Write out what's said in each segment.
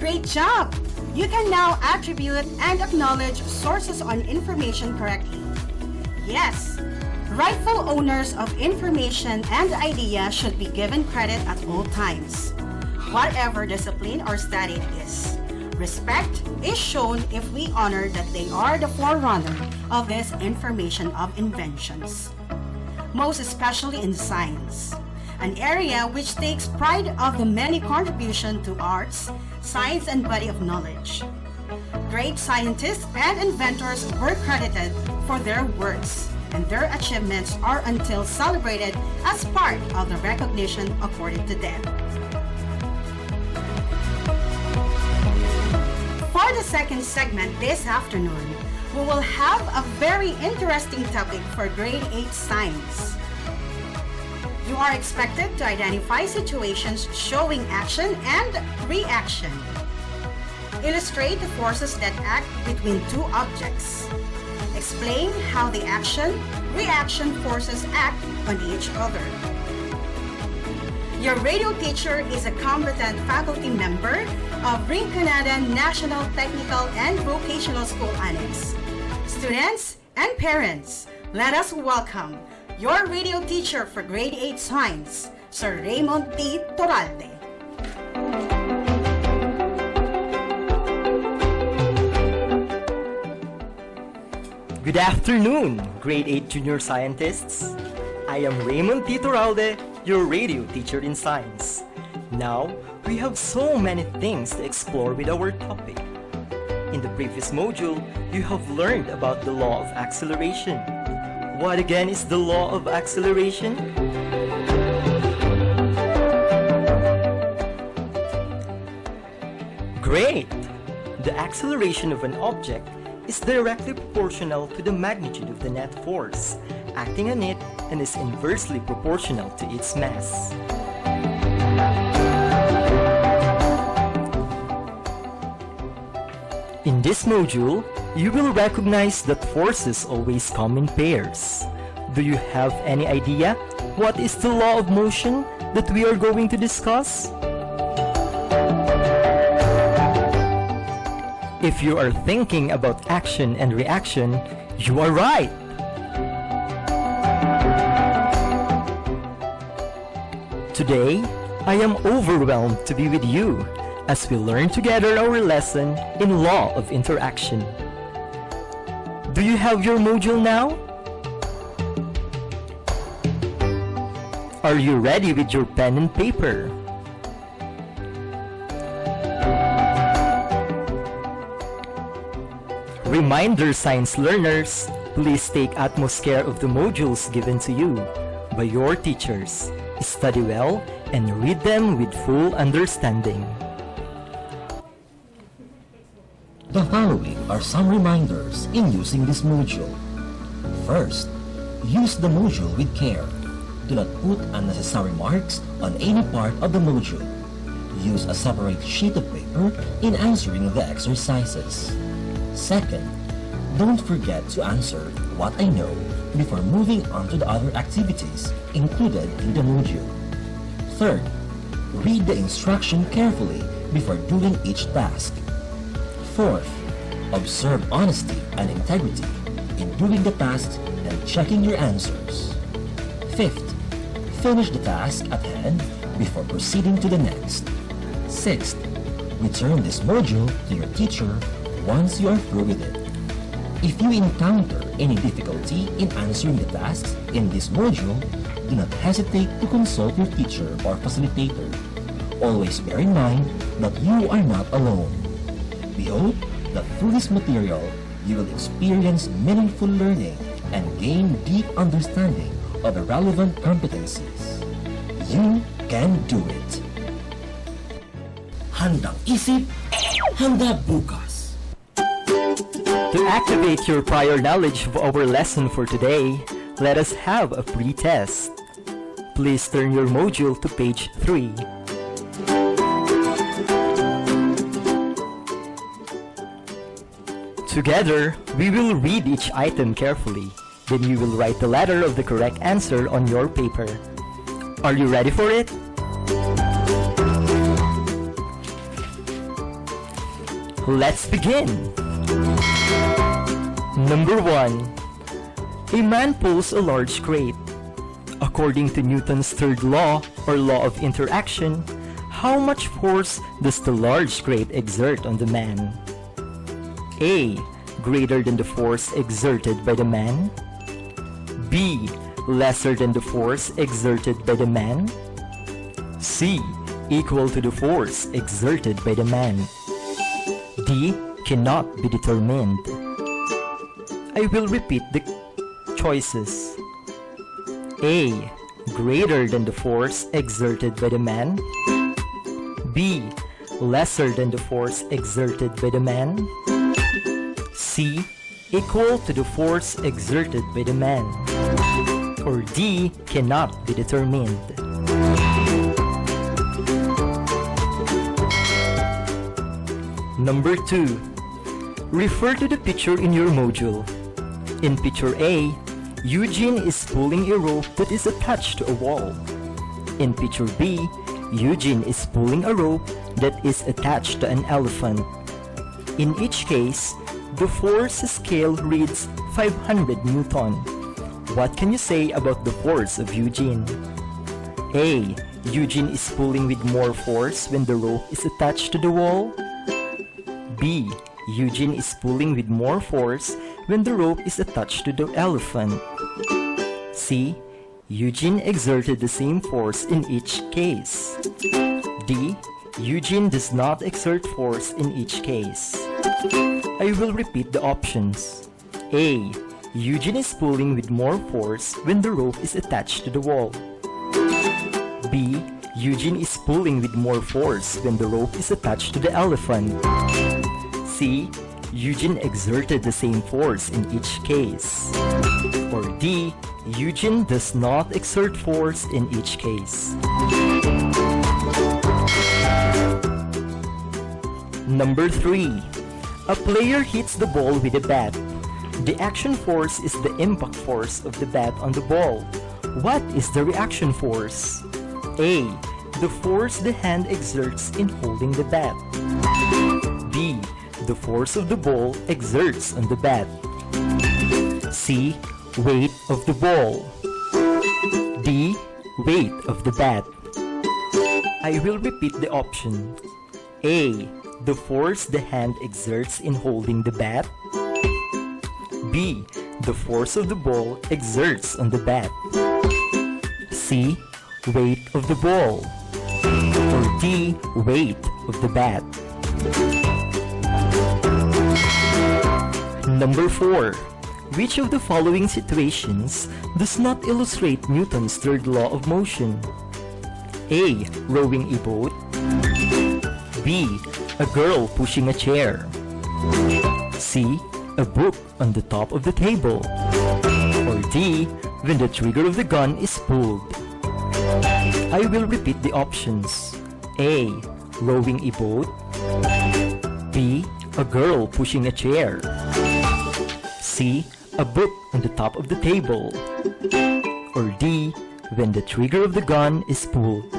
Great job! You can now attribute and acknowledge sources on information correctly. Yes, rightful owners of information and idea should be given credit at all times, whatever discipline or study it is. Respect is shown if we honor that they are the forerunner of this information of inventions, most especially in science, an area which takes pride of the many contributions to arts, science, and body of knowledge. Great scientists and inventors were credited for their works, and their achievements are until celebrated as part of the recognition accorded to them. For the second segment this afternoon, we will have a very interesting topic for grade 8 science. You are expected to identify situations showing action and reaction. Illustrate the forces that act between two objects. Explain how the action-reaction forces act on each other. Your radio teacher is a competent faculty member of Rinconada National Technical and Vocational School Annex. Students and parents, let us welcome your radio teacher for grade 8 science, Sir Raymond T. Toralde. Good afternoon, grade 8 junior scientists. I am Raymond T. Toralde, your radio teacher in science. Now, we have so many things to explore with our topic. In the previous module, you have learned about the law of acceleration. What again is the law of acceleration? Great! The acceleration of an object is directly proportional to the magnitude of the net force acting on it and is inversely proportional to its mass. In this module, you will recognize that forces always come in pairs. Do you have any idea what is the law of motion that we are going to discuss? If you are thinking about action and reaction, you are right! Today, I am overwhelmed to be with you as we learn together our lesson in law of interaction. Do you have your module now? Are you ready with your pen and paper? Reminder, science learners, please take utmost care of the modules given to you by your teachers. Study well and read them with full understanding. The following are some reminders in using this module. First, use the module with care. Do not put unnecessary marks on any part of the module. Use a separate sheet of paper in answering the exercises. Second, don't forget to answer what I know before moving on to the other activities included in the module. Third, read the instruction carefully before doing each task. Fourth, observe honesty and integrity in doing the tasks and checking your answers. Fifth, finish the task at hand before proceeding to the next. Sixth, return this module to your teacher once you are through with it. If you encounter any difficulty in answering the tasks in this module, do not hesitate to consult your teacher or facilitator. Always bear in mind that you are not alone. We hope that through this material, you will experience meaningful learning and gain deep understanding of the relevant competencies. You can do it! Handang isip, handa bukas! To activate your prior knowledge of our lesson for today, let us have a pre-test. Please turn your module to page 3. Together, we will read each item carefully. Then you will write the letter of the correct answer on your paper. Are you ready for it? Let's begin! Number 1. A man pulls a large crate. According to Newton's third law, or law of interaction, how much force does the large crate exert on the man? A. Greater than the force exerted by the man. B. Lesser than the force exerted by the man. C. Equal to the force exerted by the man. D. Cannot be determined. I will repeat the choices. A. Greater than the force exerted by the man. B. Lesser than the force exerted by the man. C. Equal to the force exerted by the man. Or D. Cannot be determined. Number 2. Refer to the picture in your module. In picture A, Eugene is pulling a rope that is attached to a wall. In picture B, Eugene is pulling a rope that is attached to an elephant. In each case, the force scale reads 500 Newton. What can you say about the force of Eugene? A. Eugene is pulling with more force when the rope is attached to the wall. B. Eugene is pulling with more force when the rope is attached to the elephant. C. Eugene exerted the same force in each case. D. Eugene does not exert force in each case. I will repeat the options. A. Eugene is pulling with more force when the rope is attached to the wall. B. Eugene is pulling with more force when the rope is attached to the elephant. C. Eugene exerted the same force in each case. Or D. Eugene does not exert force in each case. Number 3. A player hits the ball with a bat. The action force is the impact force of the bat on the ball. What is the reaction force? A. The force the hand exerts in holding the bat. B. The force of the ball exerts on the bat. C. Weight of the ball. D. Weight of the bat. I will repeat the option. A. The force the hand exerts in holding the bat. B. The force of the ball exerts on the bat. C. Weight of the ball. Or D. Weight of the bat. Number 4. Which of the following situations does not illustrate Newton's third law of motion? A. Rowing a boat. B. A girl pushing a chair. C. A book on the top of the table. Or D. When the trigger of the gun is pulled. I will repeat the options. A. Rowing a boat. B. A girl pushing a chair. C. A book on the top of the table. Or D. When the trigger of the gun is pulled.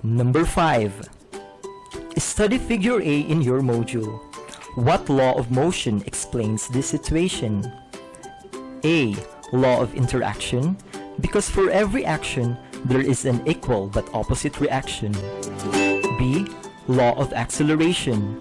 Number 5. Study figure A in your module. What law of motion explains this situation? A. Law of interaction, because for every action, there is an equal but opposite reaction. B. Law of acceleration,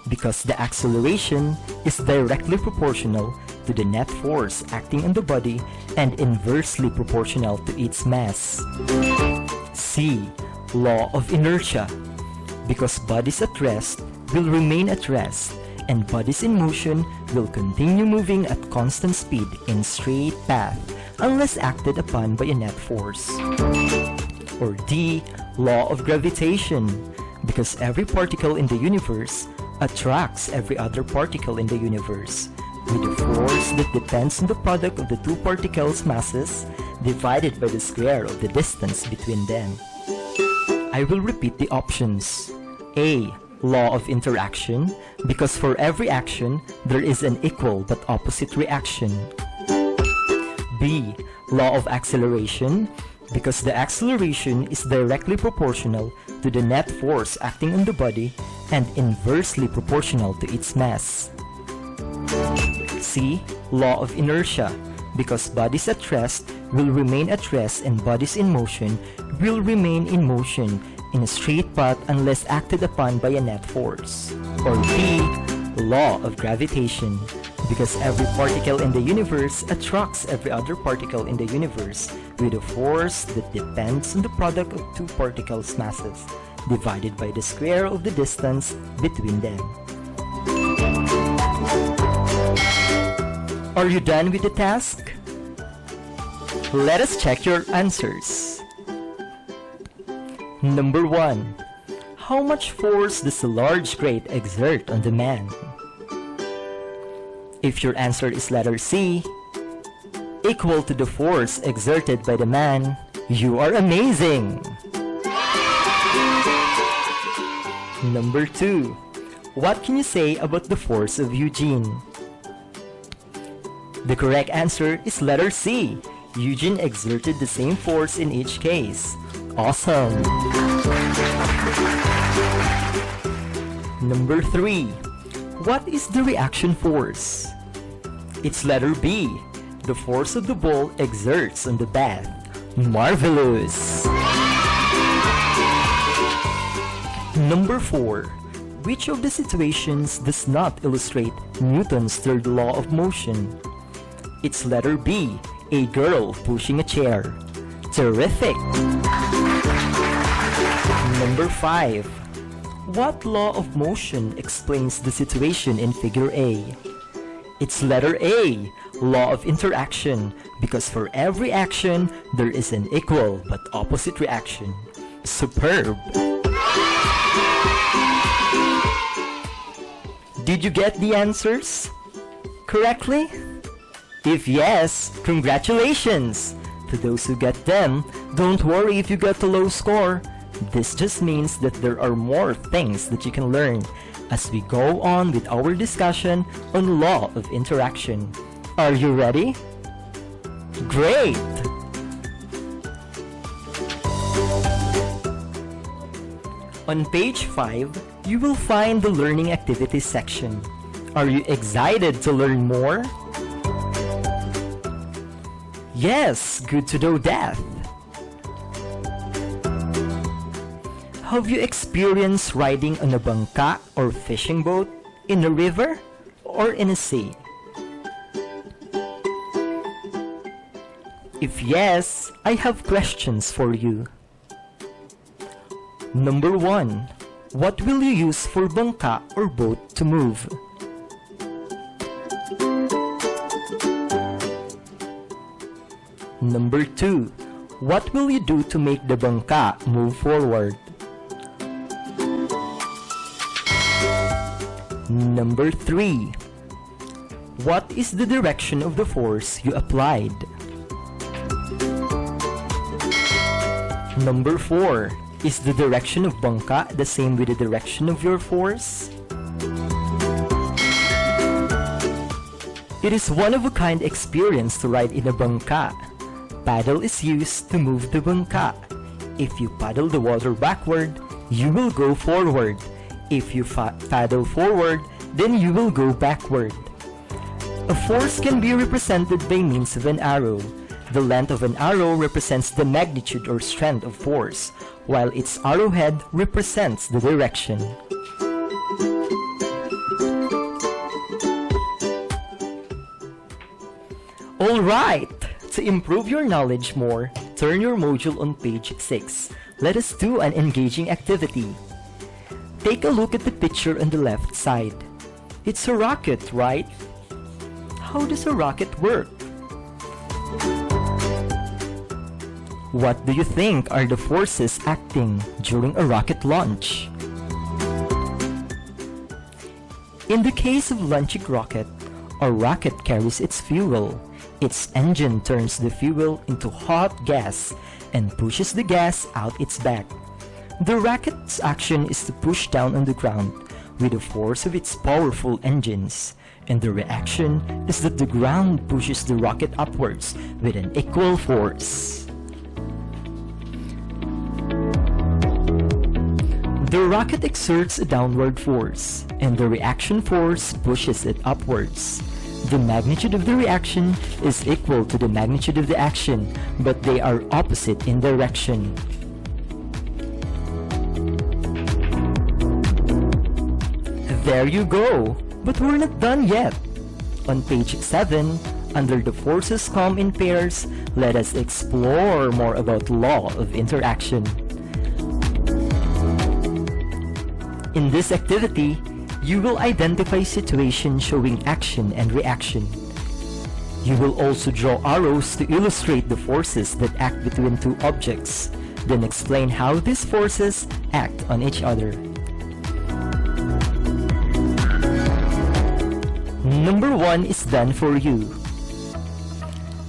because the acceleration is directly proportional to the net force acting on the body and inversely proportional to its mass. C. Law of inertia, because bodies at rest will remain at rest and bodies in motion will continue moving at constant speed in straight path unless acted upon by a net force. Or D. Law of gravitation, because every particle in the universe attracts every other particle in the universe with a force that depends on the product of the two particles' masses divided by the square of the distance between them. I will repeat the options. A. Law of interaction, because for every action, there is an equal but opposite reaction. B. Law of acceleration, because the acceleration is directly proportional to the net force acting on the body and inversely proportional to its mass. C. Law of inertia, because bodies at rest will remain at rest and bodies in motion will remain in motion in a straight path unless acted upon by a net force. Or D. Law of gravitation, because every particle in the universe attracts every other particle in the universe with a force that depends on the product of two particles' masses divided by the square of the distance between them. Are you done with the task? Let us check your answers. Number 1. How much force does a large grate exert on the man? If your answer is letter C, equal to the force exerted by the man, you are amazing! Number 2. What can you say about the force of Eugene? The correct answer is letter C. Eugene exerted the same force in each case. Awesome! Number 3. What is the reaction force? It's letter B. The force of the ball exerts on the bat. Marvelous! Number 4. Which of the situations does not illustrate Newton's third law of motion? It's letter B. A girl pushing a chair. Terrific! Number 5. What law of motion explains the situation in figure A? It's letter A. Law of interaction, because for every action, there is an equal but opposite reaction. Superb! Did you get the answers correctly? If yes, congratulations! To those who get them, don't worry if you got a low score. This just means that there are more things that you can learn as we go on with our discussion on law of interaction. Are you ready? Great! On page 5, you will find the learning activities section. Are you excited to learn more? Yes, good to know that. Have you experienced riding on a bangka or fishing boat in a river or in a sea? If yes, I have questions for you. Number 1. What will you use for bangka or boat to move? Number 2. What will you do to make the bangka move forward? Number 3. What is the direction of the force you applied? Number 4. Is the direction of bangka the same with the direction of your force? It is one-of-a-kind experience to ride in a bangka. Paddle is used to move the bangka. If you paddle the water backward, you will go forward. If you paddle forward, then you will go backward. A force can be represented by means of an arrow. The length of an arrow represents the magnitude or strength of force, while its arrowhead represents the direction. Alright! To improve your knowledge more, turn your module on page 6. Let us do an engaging activity. Take a look at the picture on the left side. It's a rocket, right? How does a rocket work? What do you think are the forces acting during a rocket launch? In the case of launching rocket, a rocket carries its fuel. Its engine turns the fuel into hot gas and pushes the gas out its back. The rocket's action is to push down on the ground with the force of its powerful engines, and the reaction is that the ground pushes the rocket upwards with an equal force. The rocket exerts a downward force, and the reaction force pushes it upwards. The magnitude of the reaction is equal to the magnitude of the action, but they are opposite in direction. There you go! But we're not done yet! On page 7, under the forces come in pairs, let us explore more about law of interaction. In this activity, you will identify situations showing action and reaction. You will also draw arrows to illustrate the forces that act between two objects, then explain how these forces act on each other. Number 1 is done for you.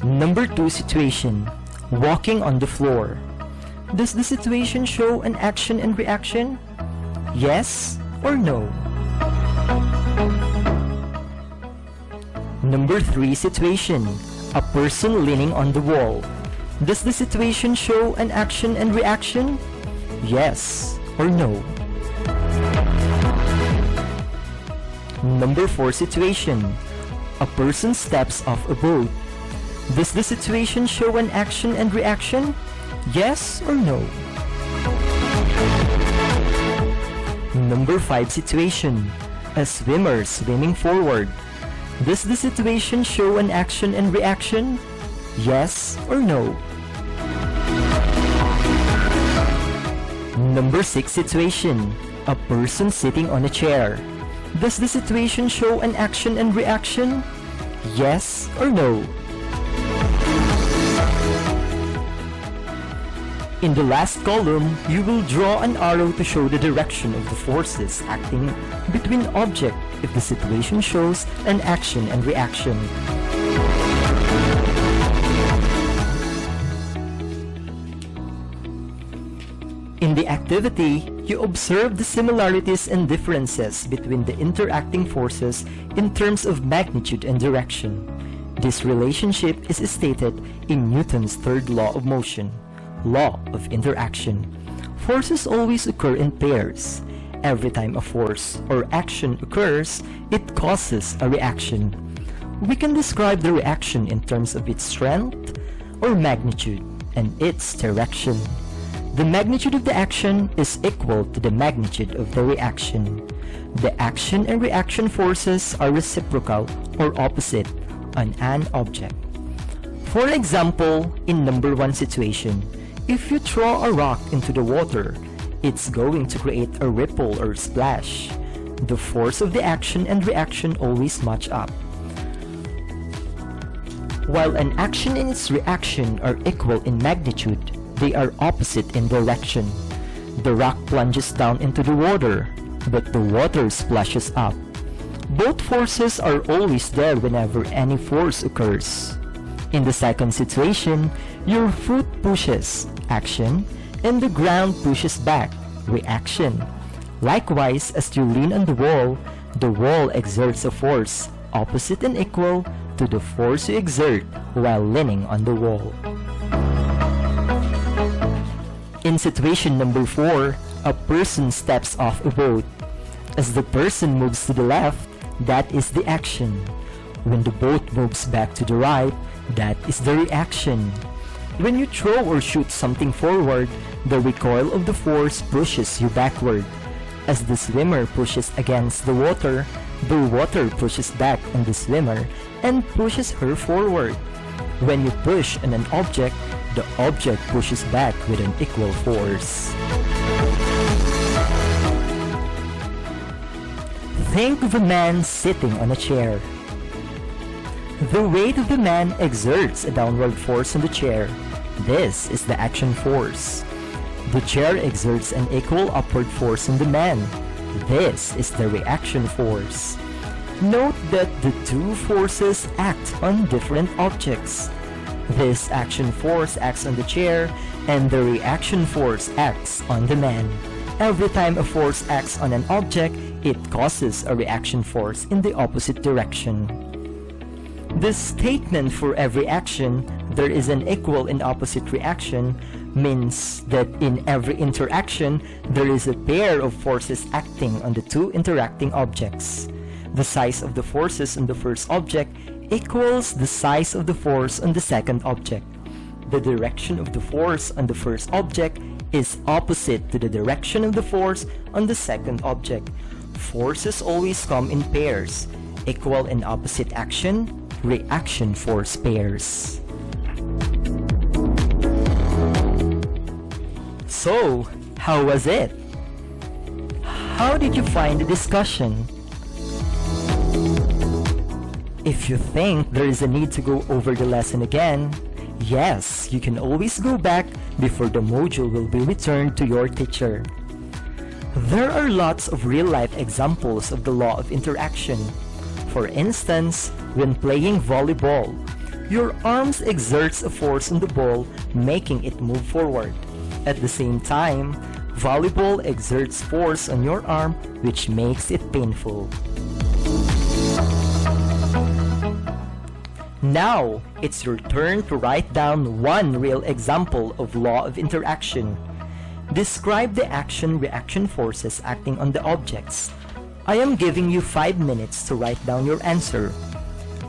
Number 2 situation, walking on the floor. Does the situation show an action and reaction? Yes or no? Number 3 situation, a person leaning on the wall. Does the situation show an action and reaction? Yes or no? Number 4 situation, a person steps off a boat. Does the situation show an action and reaction? Yes or no? Number 5 situation, a swimmer swimming forward. Does the situation show an action and reaction? Yes or no? Number 6 situation, a person sitting on a chair. Does the situation show an action and reaction? Yes or no? In the last column, you will draw an arrow to show the direction of the forces acting between objects if the situation shows an action and reaction. In the activity, you observe the similarities and differences between the interacting forces in terms of magnitude and direction. This relationship is stated in Newton's third law of motion. Law of interaction. Forces always occur in pairs. Every time a force or action occurs, it causes a reaction. We can describe the reaction in terms of its strength or magnitude and its direction. The magnitude of the action is equal to the magnitude of the reaction. The action and reaction forces are reciprocal or opposite on an object. For example, in number 1 situation, if you throw a rock into the water, it's going to create a ripple or splash. The force of the action and reaction always match up. While an action and its reaction are equal in magnitude, they are opposite in direction. The rock plunges down into the water, but the water splashes up. Both forces are always there whenever any force occurs. In the second situation, your foot pushes, action, and the ground pushes back, reaction. Likewise, as you lean on the wall exerts a force opposite and equal to the force you exert while leaning on the wall. In situation number 4, a person steps off a boat. As the person moves to the left, that is the action. When the boat moves back to the right, that is the reaction. When you throw or shoot something forward, the recoil of the force pushes you backward. As the swimmer pushes against the water pushes back on the swimmer and pushes her forward. When you push on an object, the object pushes back with an equal force. Think of a man sitting on a chair. The weight of the man exerts a downward force on the chair. This is the action force. The chair exerts an equal upward force on the man. This is the reaction force. Note that the two forces act on different objects. This action force acts on the chair, and the reaction force acts on the man. Every time a force acts on an object, it causes a reaction force in the opposite direction. The statement for every action, there is an equal and opposite reaction, means that in every interaction, there is a pair of forces acting on the two interacting objects. The size of the forces on the first object equals the size of the force on the second object. The direction of the force on the first object is opposite to the direction of the force on the second object. Forces always come in pairs. Equal and opposite action, reaction force pairs. So, how was it? How did you find the discussion? If you think there is a need to go over the lesson again, yes, you can always go back before the module will be returned to your teacher. There are lots of real-life examples of the law of interaction. For instance, when playing volleyball, your arms exerts a force on the ball, making it move forward. At the same time, volleyball exerts force on your arm, which makes it painful. Now, it's your turn to write down one real example of law of interaction. Describe the action-reaction forces acting on the objects. I am giving you 5 minutes to write down your answer.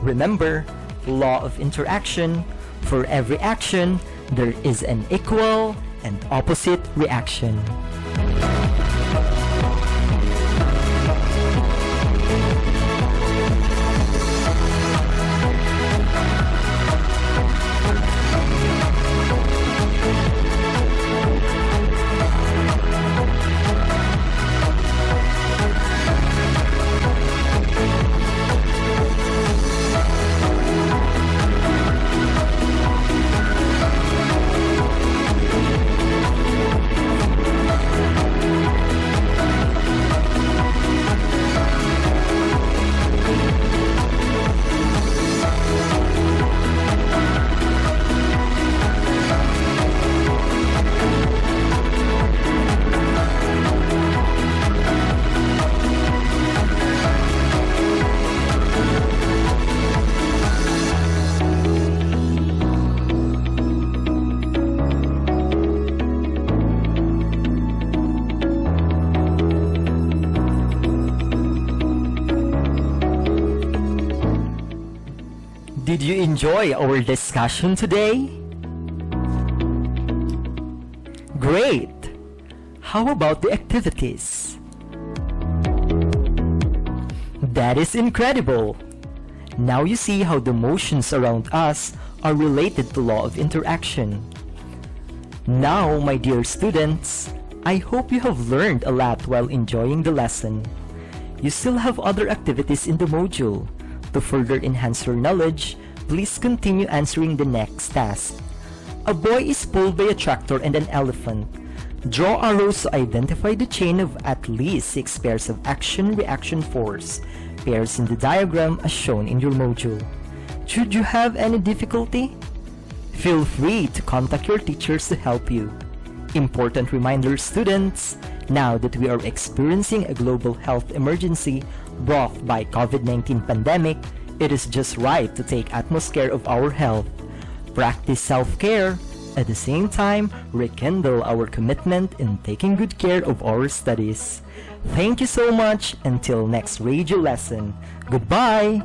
Remember, law of interaction, for every action, there is an equal and opposite reaction. Did you enjoy our discussion today? Great! How about the activities? That is incredible! Now you see how the motions around us are related to law of interaction. Now, my dear students, I hope you have learned a lot while enjoying the lesson. You still have other activities in the module. To further enhance your knowledge, please continue answering the next task. A boy is pulled by a tractor and an elephant. Draw arrows to identify the chain of at least 6 pairs of action-reaction force, pairs in the diagram as shown in your module. Should you have any difficulty? Feel free to contact your teachers to help you. Important reminder, students, now that we are experiencing a global health emergency brought by COVID-19 pandemic, it is just right to take utmost care of our health. Practice self-care, at the same time, rekindle our commitment in taking good care of our studies. Thank you so much. Until next radio lesson. Goodbye!